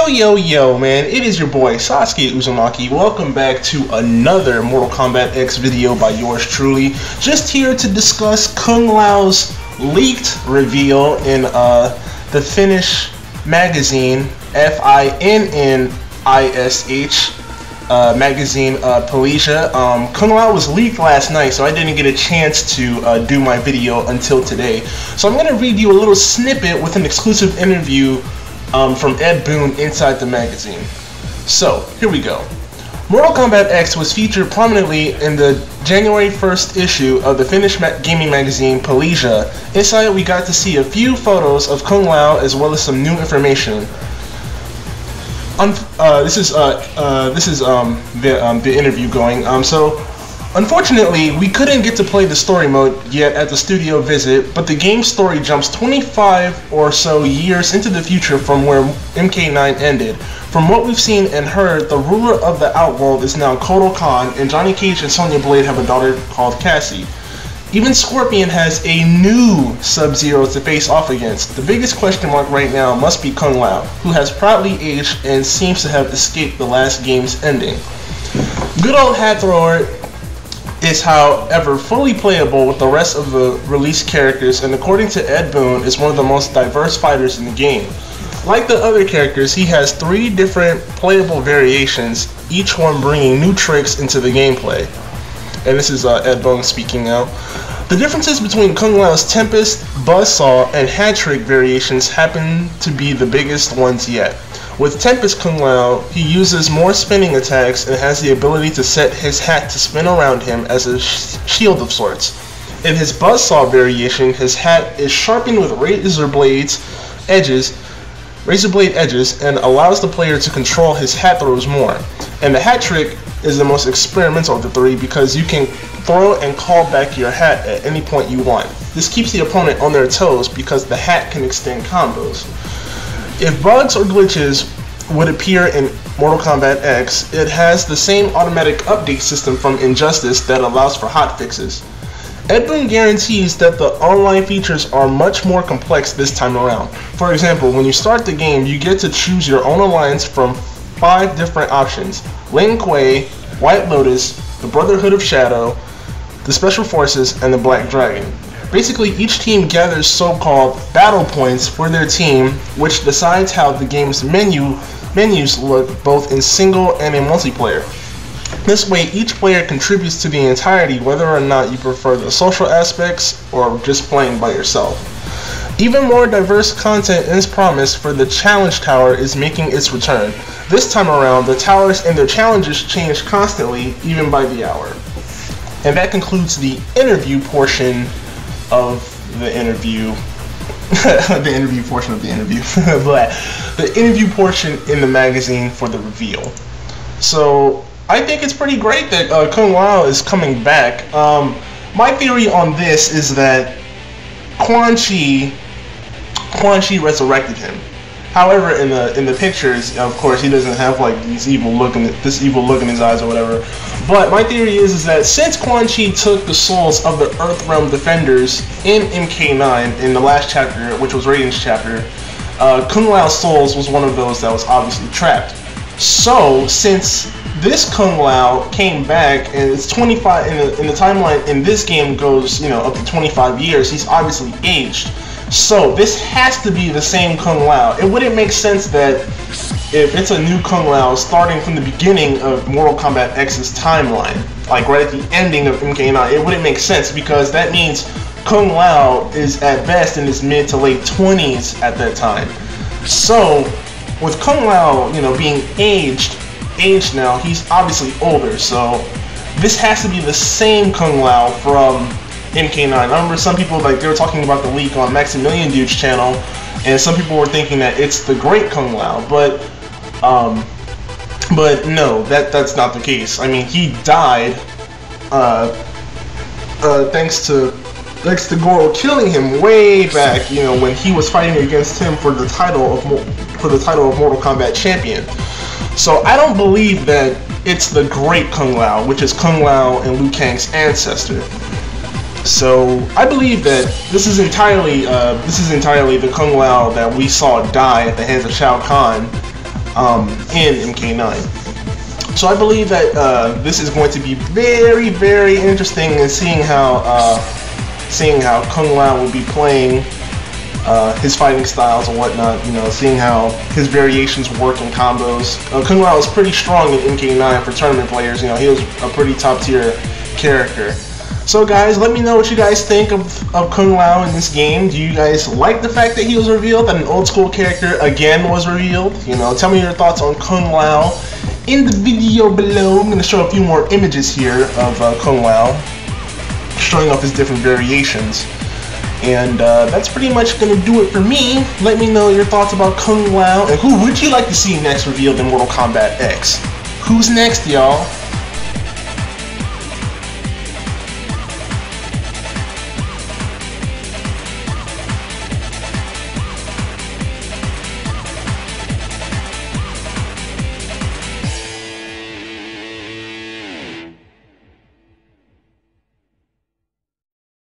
Yo, man, it is your boy, SasukeUzumaki. Welcome back to another Mortal Kombat X video by yours truly. Just here to discuss Kung Lao's leaked reveal in the Finnish magazine, FINNISH magazine, Policia. Kung Lao was leaked last night, so I didn't get a chance to do my video until today. So I'm going to read you a little snippet with an exclusive interview from Ed Boon inside the magazine. So, here we go. Mortal Kombat X was featured prominently in the January 1st issue of the Finnish gaming magazine Policia. Inside, we got to see a few photos of Kung Lao as well as some new information. This is the interview going. So, unfortunately, we couldn't get to play the story mode yet at the studio visit, but the game's story jumps 25 or so years into the future from where MK9 ended. From what we've seen and heard, the ruler of the Outworld is now Kotal Khan, and Johnny Cage and Sonya Blade have a daughter called Cassie. Even Scorpion has a new Sub-Zero to face off against. The biggest question mark right now must be Kung Lao, who has proudly aged and seems to have escaped the last game's ending. Good old Hat Thrower is, however, fully playable with the rest of the released characters, and according to Ed Boon, is one of the most diverse fighters in the game. Like the other characters, he has 3 different playable variations, each one bringing new tricks into the gameplay. And this is Ed Boon speaking now. The differences between Kung Lao's Tempest, Buzzsaw, and Hat-Trick variations happen to be the biggest ones yet. With Tempest Kung Lao, he uses more spinning attacks and has the ability to set his hat to spin around him as a shield of sorts. In his Buzzsaw variation, his hat is sharpened with razor blade edges, and allows the player to control his hat throws more. And the hat trick is the most experimental of the 3 because you can throw and call back your hat at any point you want. This keeps the opponent on their toes because the hat can extend combos. If bugs or glitches would appear in Mortal Kombat X, it has the same automatic update system from Injustice that allows for hotfixes. Ed Boon guarantees that the online features are much more complex this time around. For example, when you start the game, you get to choose your own alliance from 5 different options: Lin Kuei, White Lotus, the Brotherhood of Shadow, the Special Forces, and the Black Dragon. Basically, each team gathers so-called battle points for their team, which decides how the game's menus look both in single and in multiplayer. This way, each player contributes to the entirety whether or not you prefer the social aspects or just playing by yourself. Even more diverse content is promised, for the Challenge Tower is making its return. This time around, the towers and their challenges change constantly, even by the hour. And that concludes the interview portion of the interview. The interview portion of the interview. But the interview portion in the magazine for the reveal. So I think it's pretty great that Kung Lao is coming back. My theory on this is that Quan Chi resurrected him. However, in the pictures, of course, he doesn't have like this evil look in his eyes or whatever. But my theory is that since Quan Chi took the souls of the Earthrealm defenders in MK9 in the last chapter, which was Radiant's chapter, Kung Lao's souls was one of those that was obviously trapped. So since this Kung Lao came back, and it's 25 in the timeline in this game goes, up to 25 years, he's obviously aged. So this has to be the same Kung Lao. It wouldn't make sense that if it's a new Kung Lao starting from the beginning of Mortal Kombat X's timeline, like right at the ending of MK9, it wouldn't make sense because that means Kung Lao is at best in his mid to late 20s at that time. So with Kung Lao, being aged now, he's obviously older. So this has to be the same Kung Lao from MK9. I remember some people, they were talking about the leak on Maximilian Dude's channel, and some people were thinking that it's the great Kung Lao, but no, that's not the case. I mean, he died thanks to Goro killing him way back, when he was fighting against him for the title of Mortal Kombat champion. So I don't believe that it's the great Kung Lao, which is Kung Lao and Liu Kang's ancestor. So I believe that this is entirely the Kung Lao that we saw die at the hands of Shao Kahn in MK9. So I believe that this is going to be very, very interesting in seeing how Kung Lao will be playing his fighting styles and whatnot. You know, seeing how his variations work in combos. Kung Lao is pretty strong in MK9 for tournament players. You know, he was a pretty top tier character. So guys, let me know what you guys think of Kung Lao in this game. Do you guys like the fact that he was revealed, that an old school character again was revealed? You know, tell me your thoughts on Kung Lao in the video below. I'm going to show a few more images here of Kung Lao, showing off his different variations. And that's pretty much going to do it for me. Let me know your thoughts about Kung Lao, and who would you like to see next revealed in Mortal Kombat X? Who's next, y'all?